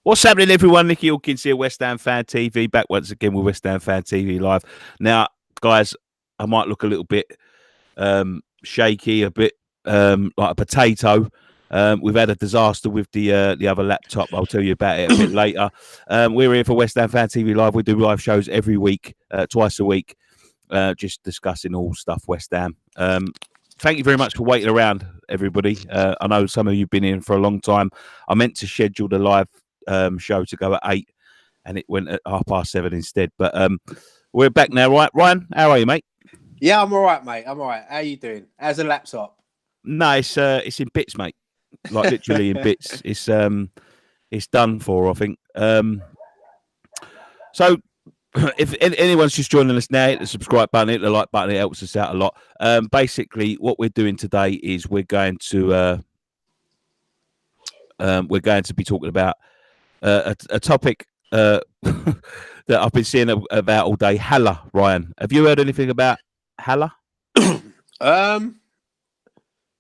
What's happening, everyone? Nicky Hawkins here, West Ham Fan TV, back once again with West Ham Fan TV Live. Now, guys, I might look a little bit shaky, a bit like a potato. We've had a disaster with the other laptop. I'll tell you about it a bit later. We're here for West Ham Fan TV Live. We do live shows every week, twice a week, just discussing all stuff West Ham. Thank you very much for waiting around, everybody. I know some of you've been in for a long time. I meant to schedule the live show to go at 8, and it went at 7:30 instead. But we're back now, right? Ryan, how are you, mate? Yeah, I'm all right, mate. I'm all right. How you doing? How's the laptop? No, it's in bits, mate. Like literally in bits. It's done for, I think. So if anyone's just joining us now, hit the subscribe button, hit the like button. It helps us out a lot. Basically, what we're doing today is we're going to be talking about a topic that I've been seeing about all day. Haller, Ryan. Have you heard anything about Haller?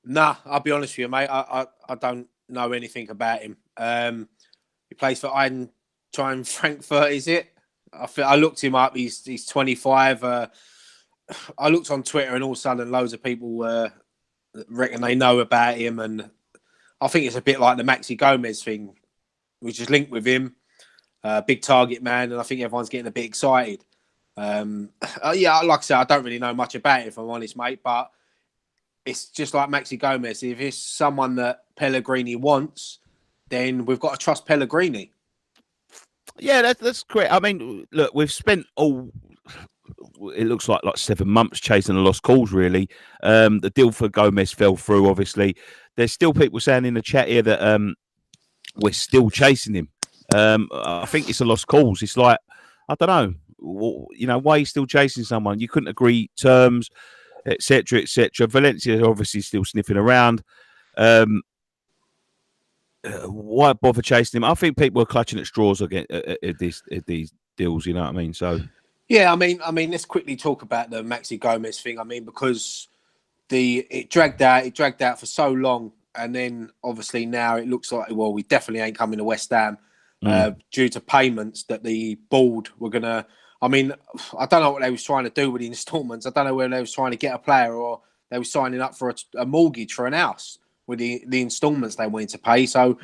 Nah, I'll be honest with you, mate. I don't know anything about him. He plays for Eintracht Frankfurt, is it? I looked him up. He's 25. I looked on Twitter, and all of a sudden, loads of people reckon they know about him, and I think it's a bit like the Maxi Gomez thing, which is linked with him. Big target man, and I think everyone's getting a bit excited. Yeah, like I said, I don't really know much about it, if I'm honest, mate, but it's just like Maxi Gomez. If it's someone that Pellegrini wants, then we've got to trust Pellegrini. Yeah, that's correct. I mean, look, we've spent it looks like 7 months chasing the lost calls, really. The deal for Gomez fell through, obviously. There's still people saying in the chat here that we're still chasing him. I think it's a lost cause. It's like, I don't know, why are you still chasing someone? You couldn't agree terms, etc., etc. Valencia obviously still sniffing around. Why bother chasing him? I think people are clutching at straws again at these deals. You know what I mean? So yeah, I mean, let's quickly talk about the Maxi Gomez thing. I mean, because it dragged out for so long, and then obviously now it looks like, well, we definitely ain't coming to West Ham due to payments that the board were gonna. I mean, I don't know what they was trying to do with the instalments. I don't know whether they was trying to get a player or they were signing up for a mortgage for an house with the instalments they wanted to pay. So,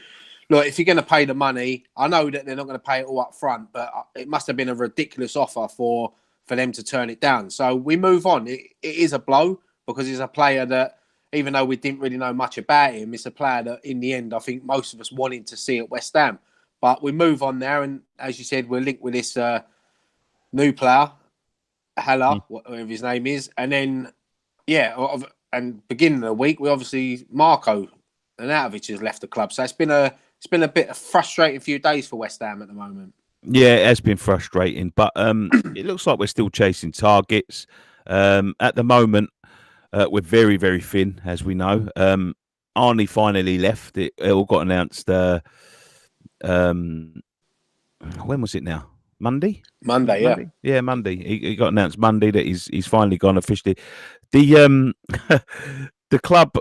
look, if you're going to pay the money, I know that they're not going to pay it all up front, but it must have been a ridiculous offer for them to turn it down. So we move on. It is a blow because he's a player that, even though we didn't really know much about him, it's a player that, in the end, I think most of us wanted to see at West Ham. But we move on there, and as you said, we're linked with this new player, Haller, whatever his name is, and then, yeah, and beginning of the week, we obviously Marko Arnautovic has left the club, so it's been a bit of frustrating few days for West Ham at the moment. Yeah, it has been frustrating, but it looks like we're still chasing targets. At the moment, we're very, very thin, as we know. Arnie finally left. It all got announced. When was it now? Monday, yeah. Yeah, Monday. He got announced Monday that he's finally gone officially. The the club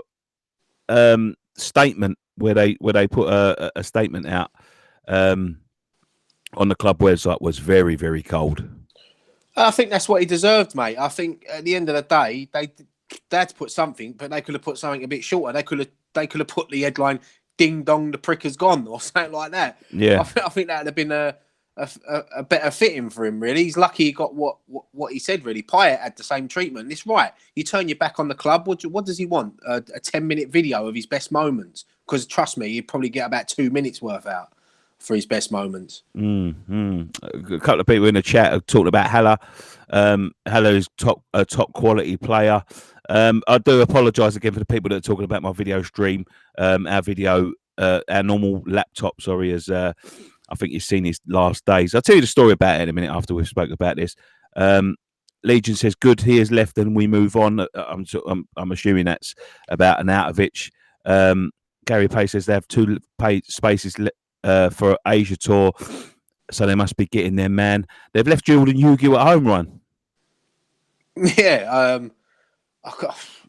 statement where they put a statement out on the club website was very, very cold. I think that's what he deserved, mate. I think at the end of the day, they had to put something, but they could have put something a bit shorter. They could have put the headline "Ding dong, the prick has gone" or something like that. Yeah, I think that would have been a better fitting for him, really. He's lucky he got what he said, really. Pyatt had the same treatment. It's right. You turn your back on the club. What does he want? A 10-minute video of his best moments? Because trust me, you'd probably get about 2 minutes worth out for his best moments. A couple of people in the chat are talking about Haller. Haller is a top quality player. I do apologise again for the people that are talking about my video stream. Our normal laptop, as I think you've seen his last days. I'll tell you the story about it in a minute after we've spoken about this. Legion says, good, he has left and we move on. I'm assuming that's about Arnautovic. Gary Pay says they have 2 spaces for Asia tour, so they must be getting their man. They've left Jordan Hugill at home, Ryan. Yeah,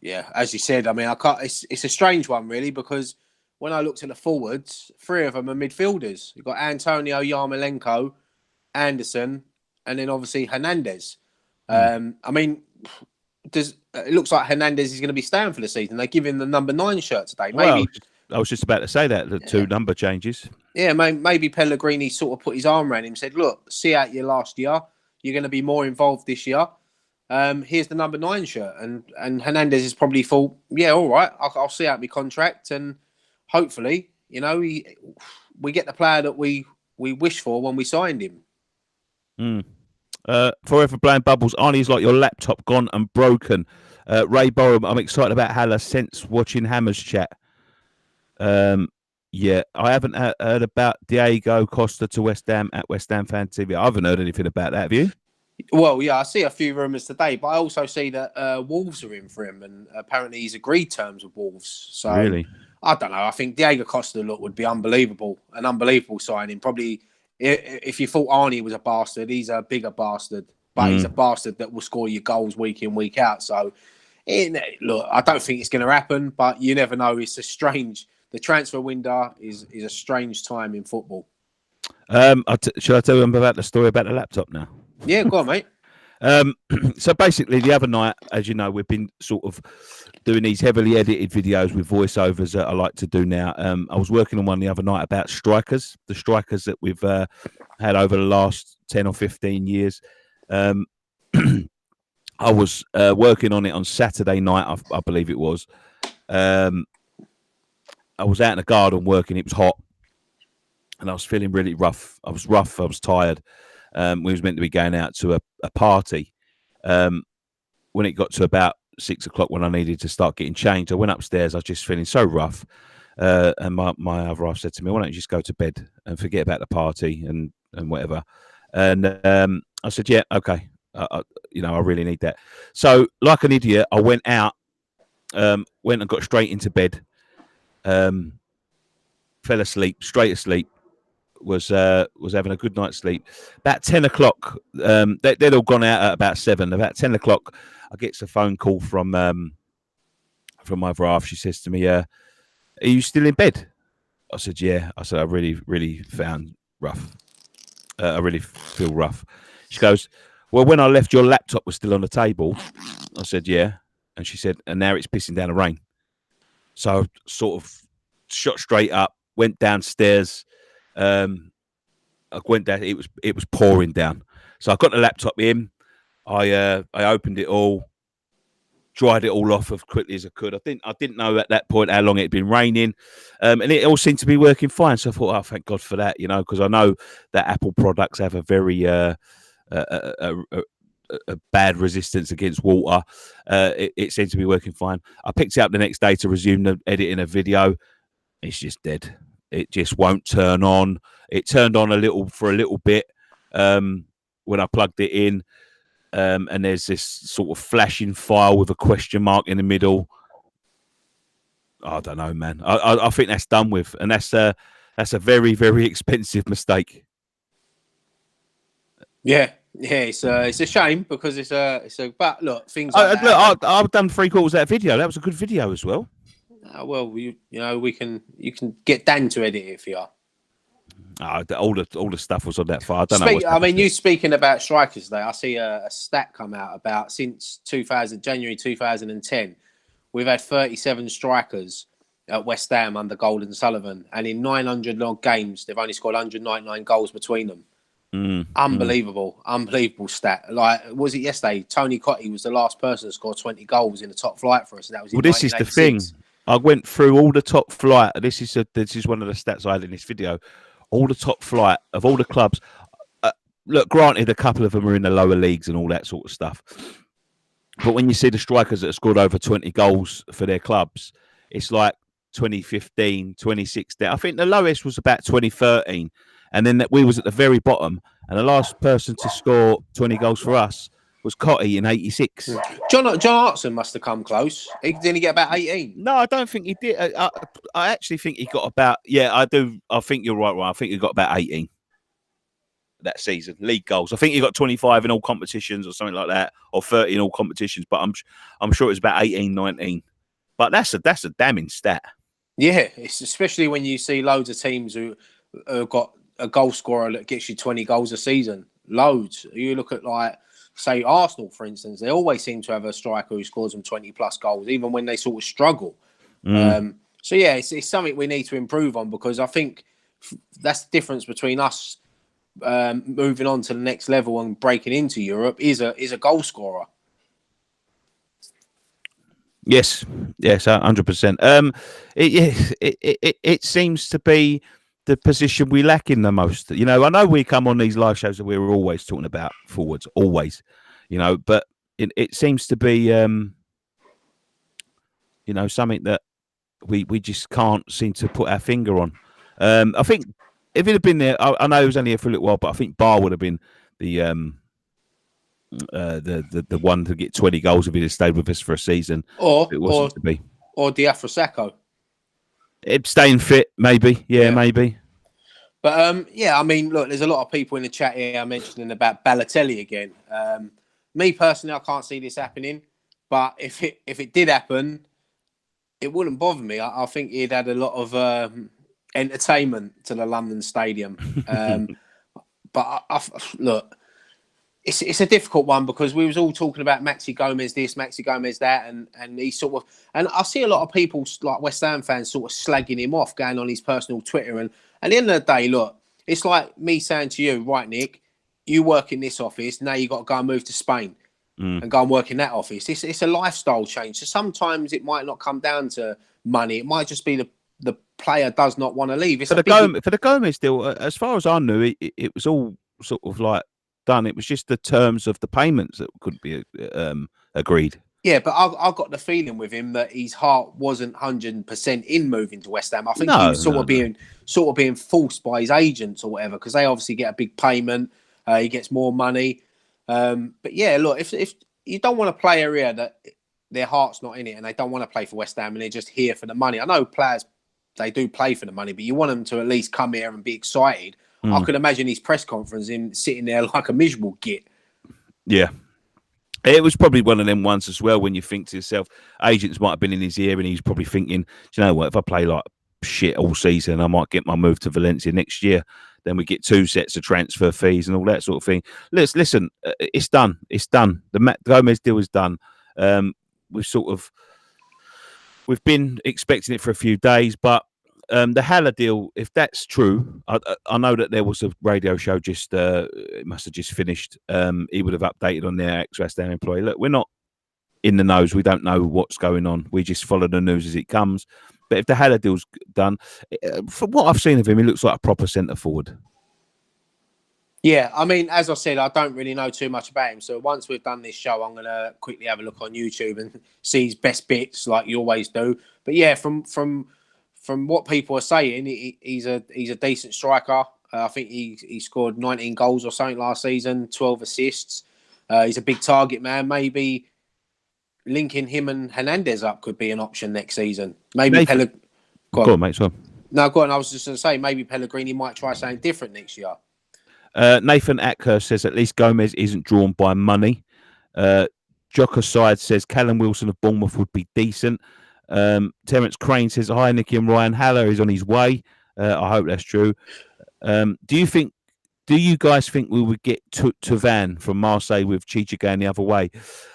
yeah, as you said, I mean, I can't. It's a strange one, really, because when I looked at the forwards, 3 of them are midfielders. You've got Antonio, Yarmolenko, Anderson, and then obviously Hernandez. I mean, it looks like Hernandez is going to be staying for the season. They give him the number 9 shirt today. Maybe I was just about to say that, the 2 number changes. Yeah, maybe Pellegrini sort of put his arm around him and said, look, see out your last year. You're going to be more involved this year. Here's the number 9 shirt. And Hernandez has probably thought, yeah, all right, I'll see out my contract. And hopefully, you know, we get the player that we wish for when we signed him. Forever blowing bubbles. Arnie's like your laptop gone and broken. Ray Borum, I'm excited about Haller since watching Hammers chat. Yeah, I haven't heard about Diego Costa to West Ham at West Ham Fan TV. I haven't heard anything about that. Have you? Well, yeah, I see a few rumours today, but I also see that Wolves are in for him, and apparently he's agreed terms with Wolves. So really, I don't know. I think Diego Costa would be unbelievable, an unbelievable signing. Probably, if you thought Arnie was a bastard, he's a bigger bastard, but he's a bastard that will score your goals week in, week out. So, look, I don't think it's going to happen, but you never know. It's a strange. The transfer window is a strange time in football. Shall I tell them about the story about the laptop now? Yeah, go on, mate. So basically, the other night, as you know, we've been sort of doing these heavily edited videos with voiceovers that I like to do now. I was working on one the other night about the strikers that we've had over the last 10 or 15 years. I was working on it on Saturday night, I believe it was. I was out in the garden working. It was hot, and I was feeling really rough. I was tired. We was meant to be going out to a party. When it got to about 6 o'clock, when I needed to start getting changed, I went upstairs. I was just feeling so rough, and my other half said to me, "Why don't you just go to bed and forget about the party and whatever?" And I said, "Yeah, okay. I really need that." So, like an idiot, I went out, went and got straight into bed. Fell asleep, straight asleep. Was having a good night's sleep. About 10 o'clock, they'd all gone out at about 7. About 10 o'clock, I get a phone call from my other half. She says to me, "Are you still in bed?" I said, "Yeah." I said, "I really, really found rough. I really feel rough." She goes, "Well, when I left, your laptop was still on the table." I said, "Yeah." And she said, "And now it's pissing down the rain." So sort of shot straight up, went downstairs. I went down. It was pouring down. So I got the laptop in. I opened it all, dried it all off as quickly as I could. I didn't know at that point how long it had been raining, and it all seemed to be working fine. So I thought, oh, thank God for that, because I know that Apple products have a very a bad resistance against water. It seemed to be working fine. I picked it up the next day to resume editing a video. It's just dead. It just won't turn on. It turned on for a little bit when I plugged it in, and there's this sort of flashing file with a question mark in the middle. I don't know, man. I think that's done with, and that's a very, very expensive mistake. Yeah, it's a shame because it's a. But look, things like that. Look, I've done 3/4 of that video. That was a good video as well. Well, you can get Dan to edit it for you. All the stuff was on that file. I don't know. You speaking about strikers there. I see a stat come out about since January 2010, we've had 37 strikers at West Ham under Golden Sullivan, and in 900 odd games, they've only scored 199 goals between them. Unbelievable stat. Like, was it yesterday? Tony Cottee was the last person to score 20 goals in the top flight for us. And that was. This is the thing. I went through all the top flight. This is one of the stats I had in this video. All the top flight of all the clubs. Look, granted, a couple of them are in the lower leagues and all that sort of stuff. But when you see the strikers that have scored over 20 goals for their clubs, it's like 2015, 2016. I think the lowest was about 2013. And then we was at the very bottom. And the last person to score 20 goals for us was Cottee in 86. John Hartson must have come close. Didn't he get about 18? No, I don't think he did. I actually think he got about... Yeah, I do. I think you're right, Ryan. I think he got about 18 that season. League goals. I think he got 25 in all competitions or something like that, or 30 in all competitions. But I'm sure it was about 18, 19. But that's a damning stat. Yeah, it's especially when you see loads of teams who have got a goal scorer that gets you 20 goals a season. Loads. You look at, like, say, Arsenal, for instance, they always seem to have a striker who scores them 20 plus goals, even when they sort of struggle. So, yeah, it's something we need to improve on, because I think that's the difference between us moving on to the next level and breaking into Europe is a goal scorer. Yes, 100%. It seems to be the position we lack in the most. You know, I know we come on these live shows and we're always talking about forwards, always. You know, but it seems to be, you know, something that we just can't seem to put our finger on. I think if it had been there, I know he was only here for a little while, but I think Bar would have been the one to get 20 goals if he'd have stayed with us for a season. Or it wasn't to be. Or Diafra. Staying fit, maybe. Yeah, maybe. But yeah, I mean, look, there's a lot of people in the chat here mentioning about Balotelli again. Me personally, I can't see this happening. But if it did happen, it wouldn't bother me. I think he'd add a lot of entertainment to the London Stadium. But look, it's a difficult one, because we was all talking about Maxi Gomez this, Maxi Gomez that, and he sort of, and I see a lot of people, like West Ham fans, sort of slagging him off, going on his personal Twitter. And at the end of the day, look, it's like me saying to you, right, Nick, you work in this office, now you got to go and move to Spain and go and work in that office. It's a lifestyle change. So sometimes it might not come down to money. It might just be the player does not want to leave. For the Gomez deal, as far as I knew, it was all sort of like done. It was just the terms of the payments that couldn't be agreed. Yeah, but I got the feeling with him that his heart wasn't 100% in moving to West Ham. I think he was sort of being forced by his agents or whatever, because they obviously get a big payment. He gets more money. But yeah, look, if you don't want a player here that their heart's not in it and they don't want to play for West Ham and they're just here for the money. I know players, they do play for the money, but you want them to at least come here and be excited. I could imagine his press conference, him sitting there like a miserable git. Yeah. It was probably one of them ones as well, when you think to yourself, agents might have been in his ear and he's probably thinking, do you know what, if I play like shit all season, I might get my move to Valencia next year. Then we get 2 sets of transfer fees and all that sort of thing. Listen, it's done. It's done. The Gomez deal is done. We've been expecting it for a few days, but the Haller deal, if that's true, I know that there was a radio show just, it must have just finished. He would have updated on their ex-West Ham employee. Look, we're not in the nose. We don't know what's going on. We just follow the news as it comes. But if the Haller deal's done, from what I've seen of him, he looks like a proper centre forward. Yeah, I mean, as I said, I don't really know too much about him. So once we've done this show, I'm going to quickly have a look on YouTube and see his best bits, like you always do. But yeah, from what people are saying, he's a decent striker. I think he scored 19 goals or something last season, 12 assists. He's a big target man. Maybe linking him and Hernandez up could be an option next season. Maybe Go on, mate. Sorry. No, go on. I was just going to say, maybe Pellegrini might try something different next year. Nathan Atker says at least Gomez isn't drawn by money. Jocker Side says Callum Wilson of Bournemouth would be decent. Terence Crane says, hi, Nicky and Ryan. Haller is on his way. I hope that's true. Do you guys think we would get Tavan from Marseille with Chicha going the other way?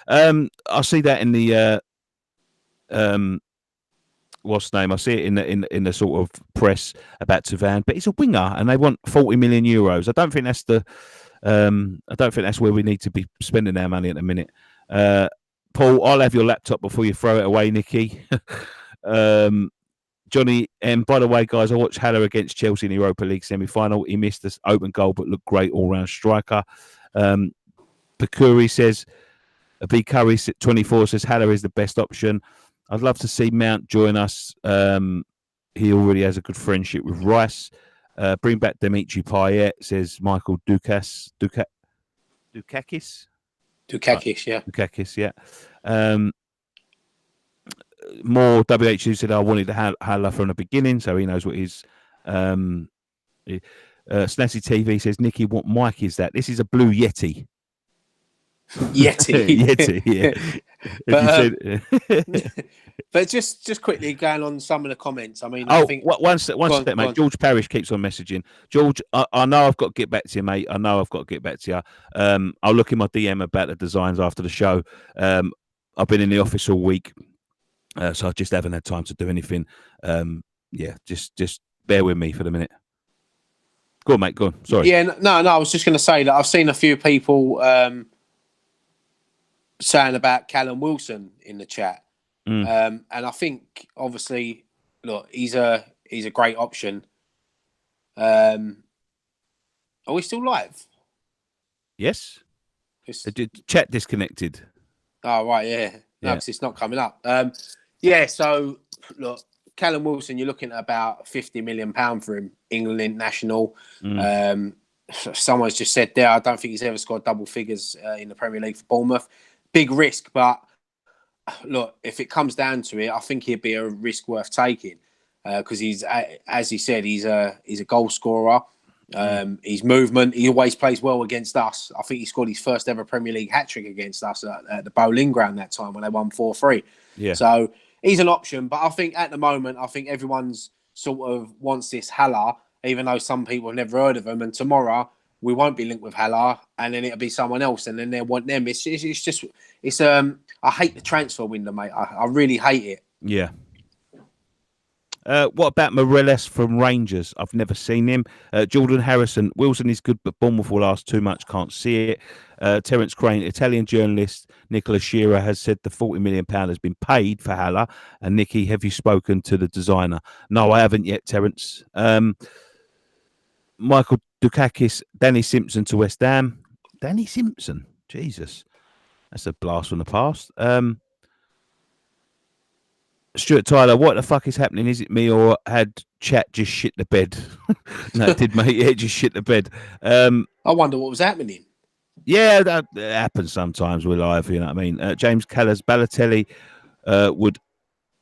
I see that in the what's the name? I see it in the sort of press about Tavan, but he's a winger and they want 40 million euros. I don't think that's where we need to be spending our money at the minute. Paul, I'll have your laptop before you throw it away, Nicky. Johnny, and by the way, guys, I watched Haller against Chelsea in the Europa League semi-final. He missed this open goal, but looked great all-round striker. Bakuri says, B. Curry 24 says Haller is the best option. I'd love to see Mount join us. He already has a good friendship with Rice. Bring back Dimitri Payet, says Michael Dukakis. Dukakis, yeah. Dukakis, yeah. More WHU said I wanted to Haller from the beginning, so he knows what his. Snazzy TV says, Nicky, what mic is that? This is a Blue Yeti. Yeti. Yeti, yeah. If you But said, but just quickly going on some of the comments. I mean, I oh, think one step, go on, mate. George Parrish keeps on messaging. George, I know I've got to get back to you, mate. I know I've got to get back to you. I'll look in my DM about the designs after the show. I've been in the office all week, so I just haven't had time to do anything. Yeah, just bear with me for the minute. Go on, mate. Go on. Sorry. Yeah, no. I was just going to say that I've seen a few people saying about Callum Wilson in the chat, and I think obviously, look, he's a great option. Are we still live? Yes. Chat disconnected. Oh right, yeah. No, because it's not coming up. Yeah. So look, Callum Wilson, you're looking at about £50 million for him, England international. Someone's just said there, I don't think he's ever scored double figures in the Premier League for Bournemouth. Big risk, but look, if it comes down to it, I think he'd be a risk worth taking because he's, as he said, he's a goal scorer. His movement, he always plays well against us. I think he scored his first ever Premier League hat-trick against us at the Bowling Ground that time when they won 4-3. Yeah. So he's an option, but I think at the moment, I think everyone's sort of wants this Haller, even though some people have never heard of him. And tomorrow we won't be linked with Haller, and then it'll be someone else, and then they'll want them. It's just I hate the transfer window, mate. I really hate it. Yeah. What about Morelos from Rangers? I've never seen him. Jordan Harrison. Wilson is good, but Bournemouth will ask too much. Can't see it. Terence Crane, Italian journalist Nicola Shearer has said the £40 million has been paid for Haller. And Nicky, have you spoken to the designer? No, I haven't yet, Terence. Michael Dukakis, Danny Simpson to West Ham. Danny Simpson? Jesus. That's a blast from the past. Stuart Tyler, what the fuck is happening? Is it me or had chat just shit the bed? No, it did, mate. Yeah, just shit the bed. I wonder what was happening. Yeah, that happens sometimes. We're live, you know what I mean? James Callas, Balotelli would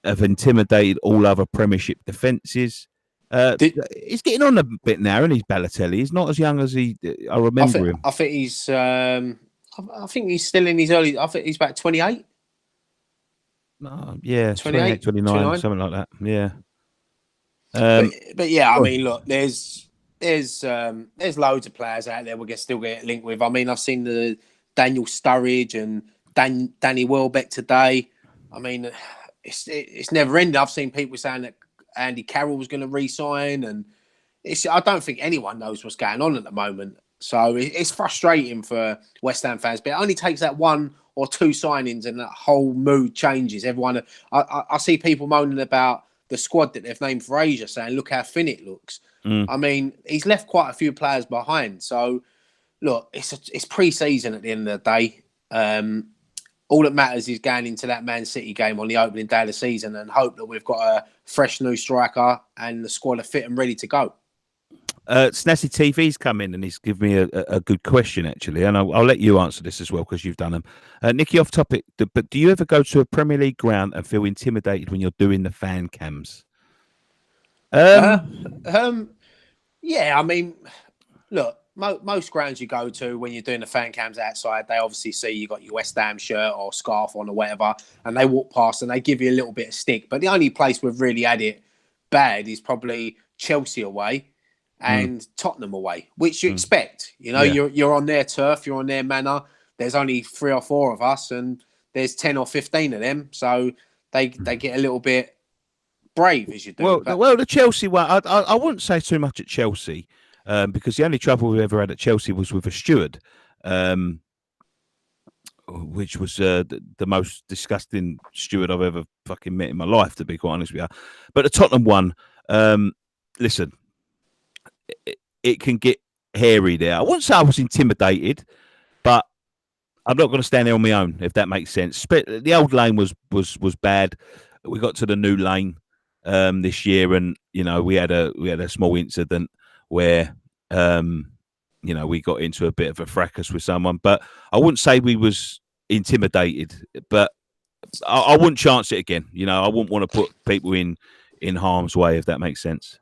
have intimidated all other Premiership defences. He's getting on a bit now, and he's Balotelli. He's not as young as I remember him. I think he's. I think he's still in his early. I think he's about 28. No, yeah, 28, 29, something like that. Yeah. But yeah, I mean, look, there's loads of players out there we can still get linked with. I mean, I've seen the Daniel Sturridge and Danny Welbeck today. I mean, it's never ending. I've seen people saying that Andy Carroll was going to re-sign, and I don't think anyone knows what's going on at the moment. So it's frustrating for West Ham fans, but it only takes that one or two signings and that whole mood changes. Everyone, I see people moaning about the squad that they've named for Asia, saying, look how thin it looks. I mean, he's left quite a few players behind. So, look, it's pre-season at the end of the day. All that matters is going into that Man City game on the opening day of the season and hope that we've got a fresh new striker and the squad are fit and ready to go. Snazzy TV's come in and he's given me a good question, actually, and I'll let you answer this as well because you've done them. Nicky, off topic, but do you ever go to a Premier League ground and feel intimidated when you're doing the fan cams? Yeah, I mean, look, most grounds you go to when you're doing the fan cams outside, they obviously see you got your West Ham shirt or scarf on or whatever, and they walk past and they give you a little bit of stick. But the only place we've really had it bad is probably Chelsea away and Tottenham away, which you expect. You know, you're on their turf, you're on their manor. There's only 3 or 4 of us, and there's 10 or 15 of them, so they get a little bit brave as you do. Well, the Chelsea one, I wouldn't say too much at Chelsea, because the only trouble we ever had at Chelsea was with a steward, which was the most disgusting steward I've ever fucking met in my life, to be quite honest with you. But the Tottenham one, listen, it can get hairy there. I wouldn't say I was intimidated, but I'm not going to stand there on my own, if that makes sense. The old lane was bad. We got to the new lane this year, and you know we had a small incident where you know we got into a bit of a fracas with someone. But I wouldn't say we was intimidated, but I wouldn't chance it again. You know, I wouldn't want to put people in harm's way, if that makes sense.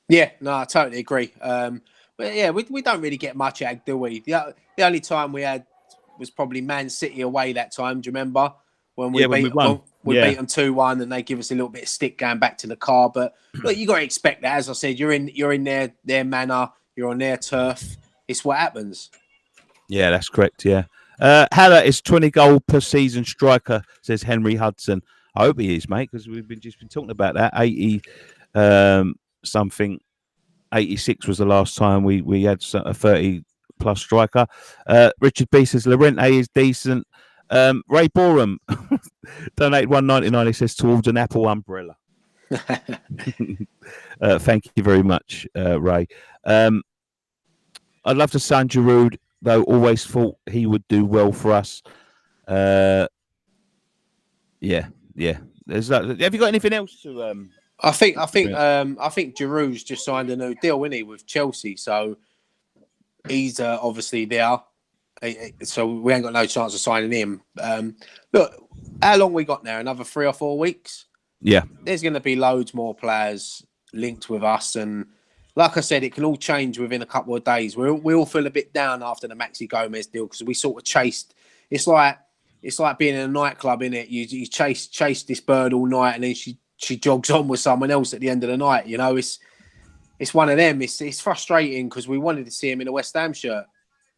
Yeah, no, I totally agree. But yeah, we don't really get much out, do we? The only time we had was probably Man City away that time. Do you remember when we when we won? We beat them 2-1, and they give us a little bit of stick going back to the car. But look, you got to expect that. As I said, you're in their manor, you're on their turf. It's what happens. Yeah, that's correct. Yeah, Haller is 20 goal per season striker, says Henry Hudson. I hope he is, mate, because we've just been talking about that. 80 something. 86 was the last time we had a 30 plus striker. Richard B says Llorente is decent. Ray Borum donated $1.99. He says towards an Apple umbrella. Thank you very much, Ray. I'd love to sign Giroud, though. Always thought he would do well for us. Yeah. Have you got anything else to? I think Giroud's just signed a new deal, isn't he, with Chelsea? So he's obviously there. So we ain't got no chance of signing him. Look, how long we got now? Another 3 or 4 weeks? Yeah. There's going to be loads more players linked with us. And like I said, it can all change within a couple of days. We all feel a bit down after the Maxi Gomez deal because we sort of chased. It's like being in a nightclub, innit? You chase this bird all night, and then she jogs on with someone else at the end of the night. You know, it's one of them. It's frustrating because we wanted to see him in a West Ham shirt.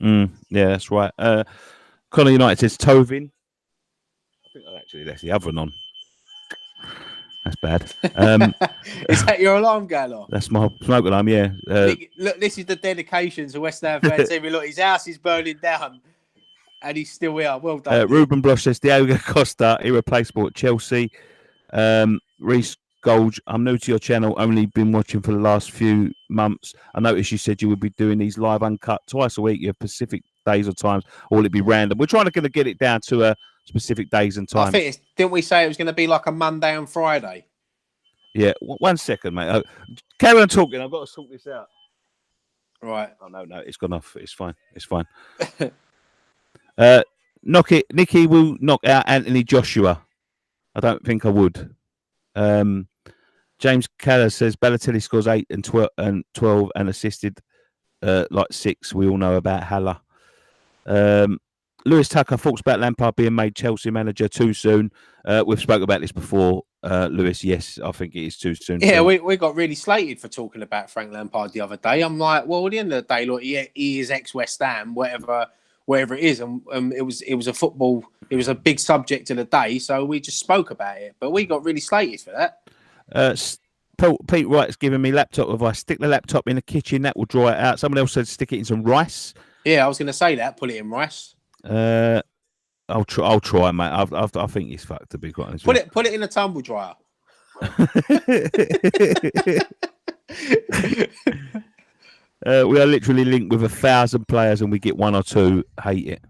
Yeah, that's right. Connor United says Tovin. I think actually that's the other one on. That's bad. Is that your alarm going off? That's my smoke alarm, yeah. Look, this is the dedication to West Ham fan TV. Look, his house is burning down and he's still here. Well done. Ruben Bloch says Diogo Costa, irreplaceable at Chelsea. Reece Golge, I'm new to your channel, only been watching for the last few months. I noticed you said you would be doing these live uncut twice a week. You have Pacific days or times, or will it be random? We're trying to get it down to specific days and times. I think didn't we say it was going to be like a Monday and Friday? Yeah, 1 second, mate. Carry on talking. I've got to sort this out. Right. Oh, no, it's gone off. It's fine. Nicky will knock out Anthony Joshua. I don't think I would. James Keller says Balotelli scores 8 and 12 and assisted like 6. We all know about Haller. Lewis Tucker thoughts about Lampard being made Chelsea manager too soon. We've spoken about this before, Lewis. Yes, I think it is too soon. Yeah, we got really slated for talking about Frank Lampard the other day. I'm like, well, at the end of the day, look, he is ex-West Ham, wherever it is, and it was a big subject of the day, so we just spoke about it. But we got really slated for that. Pete Wright's giving me laptop advice. Stick the laptop in the kitchen, that will dry it out. Someone else said stick it in some rice. Yeah, I was going to say that. Put it in rice. I'll try, mate. I think it's fucked, to be quite honest. Put it in a tumble dryer. We are literally linked with 1,000 players, and we get 1 or 2 hate it.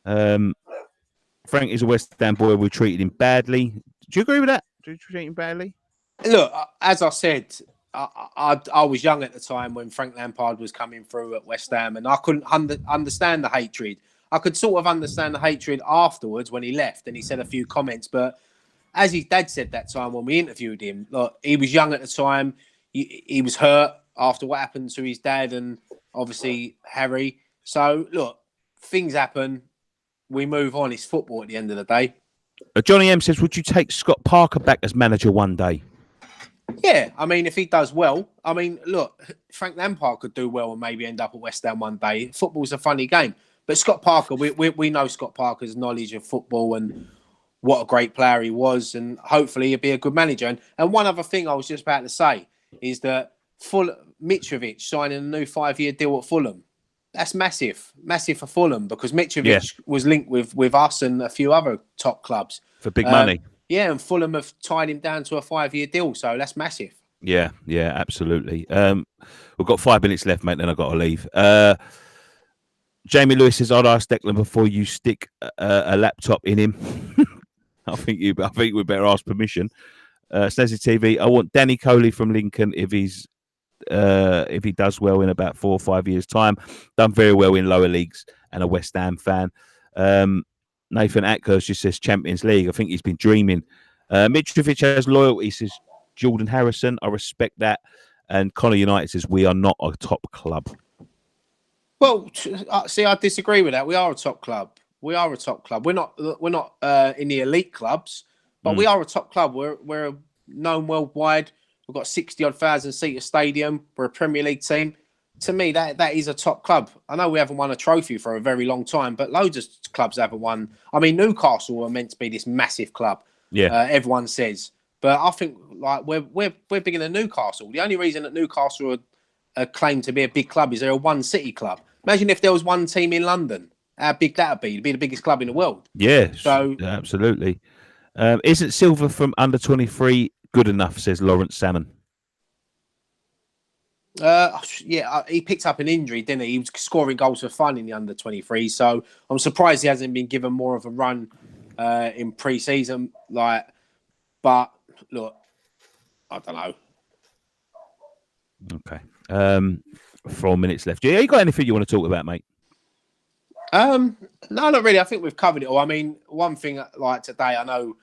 Frank is a West Ham boy. We treated him badly. Do you agree with that? Do you treat him badly? Look, as I said, I was young at the time when Frank Lampard was coming through at West Ham, and I couldn't understand the hatred. I could sort of understand the hatred afterwards when he left and he said a few comments. But as his dad said that time when we interviewed him, look, he was young at the time. He was hurt after what happened to his dad and obviously Harry. So, look, things happen. We move on. It's football at the end of the day. Johnny M says, would you take Scott Parker back as manager one day? Yeah, I mean, if he does well, I mean, look, Frank Lampard could do well and maybe end up at West Ham one day. Football's a funny game. But Scott Parker, we know Scott Parker's knowledge of football and what a great player he was, and hopefully he'll be a good manager. And one other thing I was just about to say is that Mitrovic signing a new 5-year deal at Fulham. That's massive for Fulham, because Mitrovic was linked with us and a few other top clubs. For big money. Yeah, and Fulham have tied him down to a 5-year deal, so that's massive. Yeah, absolutely. We've got 5 minutes left, mate, then I've got to leave. Jamie Lewis says, I'd ask Declan before you stick a laptop in him. I think we better ask permission. Snazzy TV, I want Danny Coley from Lincoln if he does well in about 4 or 5 years' time. Done very well in lower leagues and a West Ham fan. Nathan Atkins just says Champions League. I think he's been dreaming. Mitrovic has loyalty, says Jordan Harrison. I respect that. And Connor United says we are not a top club. Well, see, I disagree with that. We are a top club. We are a top club. We're not in the elite clubs, but we are a top club. We're known worldwide. We've got 60 odd thousand seater stadium. We're a Premier League team. To me, that is a top club. I know we haven't won a trophy for a very long time, but loads of clubs haven't won. I mean, Newcastle were meant to be this massive club. Yeah. Everyone says, but I think like we're bigger than Newcastle. The only reason that Newcastle are claimed to be a big club is they're a one city club. Imagine if there was one team in London. How big that would be? It'd be the biggest club in the world. Yeah, So absolutely. Isn't silver from under 23 good enough, says Lawrence Salmon? he picked up an injury, didn't he? He was scoring goals for fun in the under 23. So I'm surprised he hasn't been given more of a run in pre-season. But look, I don't know. Okay. 4 minutes left. Yeah, you got anything you want to talk about, mate? No, not really. I think we've covered it all. I mean, one thing like today, I know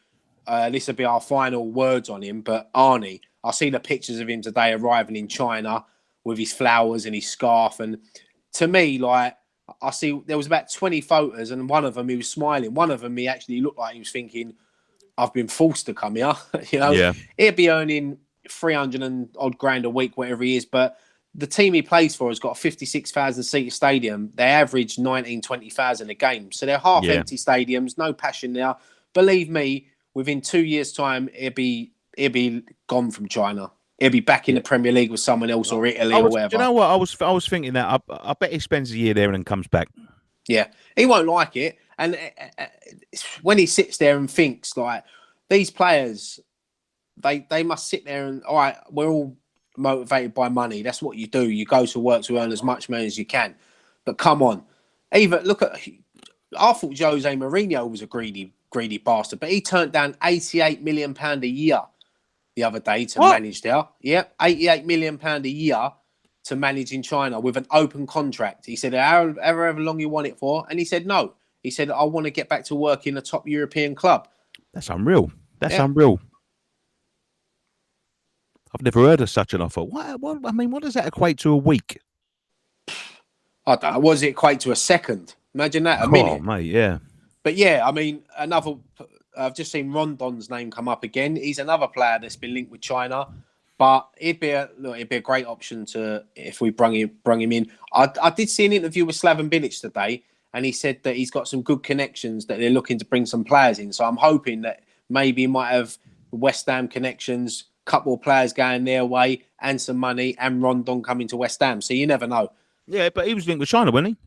this will be our final words on him, but Arnie, I see the pictures of him today arriving in China with his flowers and his scarf. And to me, like, I see there was about 20 photos, and one of them he was smiling. One of them he actually looked like he was thinking, I've been forced to come here. Yeah. He'd be earning 300 and odd grand a week, whatever he is. But the team he plays for has got a 56,000 seater stadium. They average 19, 20,000 a game. So they're half empty stadiums, no passion now. Believe me, within 2 years' time, he'll be gone from China. He'll be back in the Premier League with someone else or Italy or whatever. Do you know what? I was thinking that. I bet he spends a year there and then comes back. Yeah, he won't like it. And when he sits there and thinks, like, these players, they must sit there and, all right, we're all motivated by money. That's what you do. You go to work to earn as much money as you can. But come on. I thought Jose Mourinho was a greedy bastard, but he turned down £88 million a year the other day to manage there. Yeah, £88 million a year to manage in China with an open contract. He said, however long you want it for. And he said, no. He said, I want to get back to work in a top European club. That's unreal. Unreal. I've never heard of such an offer. What does that equate to a week? I don't know. What does it equate to a second? Imagine that, a minute. Oh, mate, yeah. But yeah, I mean, I've just seen Rondon's name come up again. He's another player that's been linked with China, but it'd be a great option if we bring him in. I did see an interview with Slaven Bilic today, and he said that he's got some good connections that they're looking to bring some players in. So I'm hoping that maybe he might have West Ham connections, couple of players going their way, and some money, and Rondon coming to West Ham. So you never know. Yeah, but he was linked with China, wasn't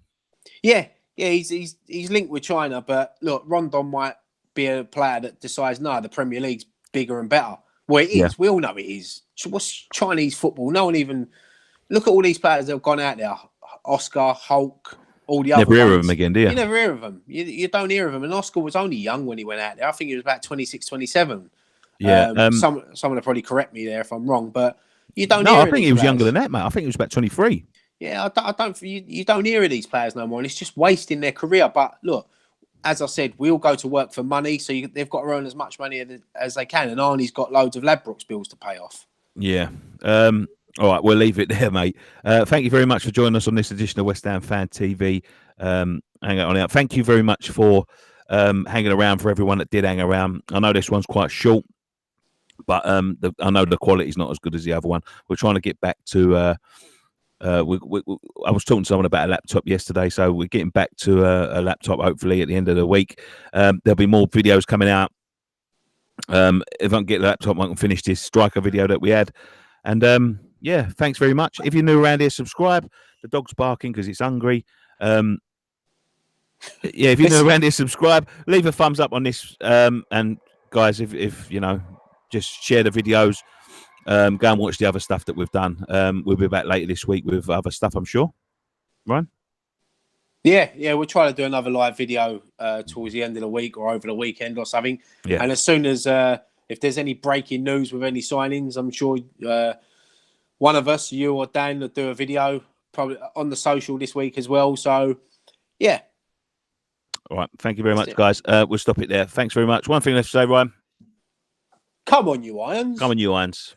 he? Yeah, he's linked with China, but look, Rondon might be a player that decides, no, the Premier League's bigger and better. Well, it is. Yeah. We all know it is. What's Chinese football? No one even... Look at all these players that have gone out there. Oscar, Hulk, all the other Never hear of them again, do you? You never hear of them. You don't hear of them. And Oscar was only young when he went out there. I think he was about 26, 27. Yeah. Someone will probably correct me there if I'm wrong, but you don't hear No, of I think these he was players. younger than that, mate. I think he was about 23. Yeah, I don't. You don't hear of these players no more, and it's just wasting their career. But look, as I said, we all go to work for money, so they've got to earn as much money as they can. And Arnie's got loads of Ladbrokes bills to pay off. Yeah. All right, we'll leave it there, mate. Thank you very much for joining us on this edition of West Ham Fan TV. Hang on out. Thank you very much for hanging around, for everyone that did hang around. I know this one's quite short, but I know the quality's not as good as the other one. We're trying to get back to... I was talking to someone about a laptop yesterday, so we're getting back to a laptop hopefully at the end of the week. There'll be more videos coming out. If I can get the laptop, I can finish this striker video that we had. And yeah, thanks very much. If you're new around here, subscribe. The dog's barking because it's hungry. Yeah, if you're new around here, subscribe. Leave a thumbs up on this. And guys, if you know, just share the videos. Go and watch the other stuff that we've done. We'll be back later this week with other stuff, I'm sure. Ryan? Yeah, we'll try to do another live video towards the end of the week or over the weekend or something. Yeah. And as soon as, if there's any breaking news with any signings, I'm sure one of us, you or Dan, will do a video probably on the social this week as well. So, yeah. All right. Thank you very much, guys. We'll stop it there. Thanks very much. One thing left to say, Ryan. Come on, you Irons. Come on, you Irons.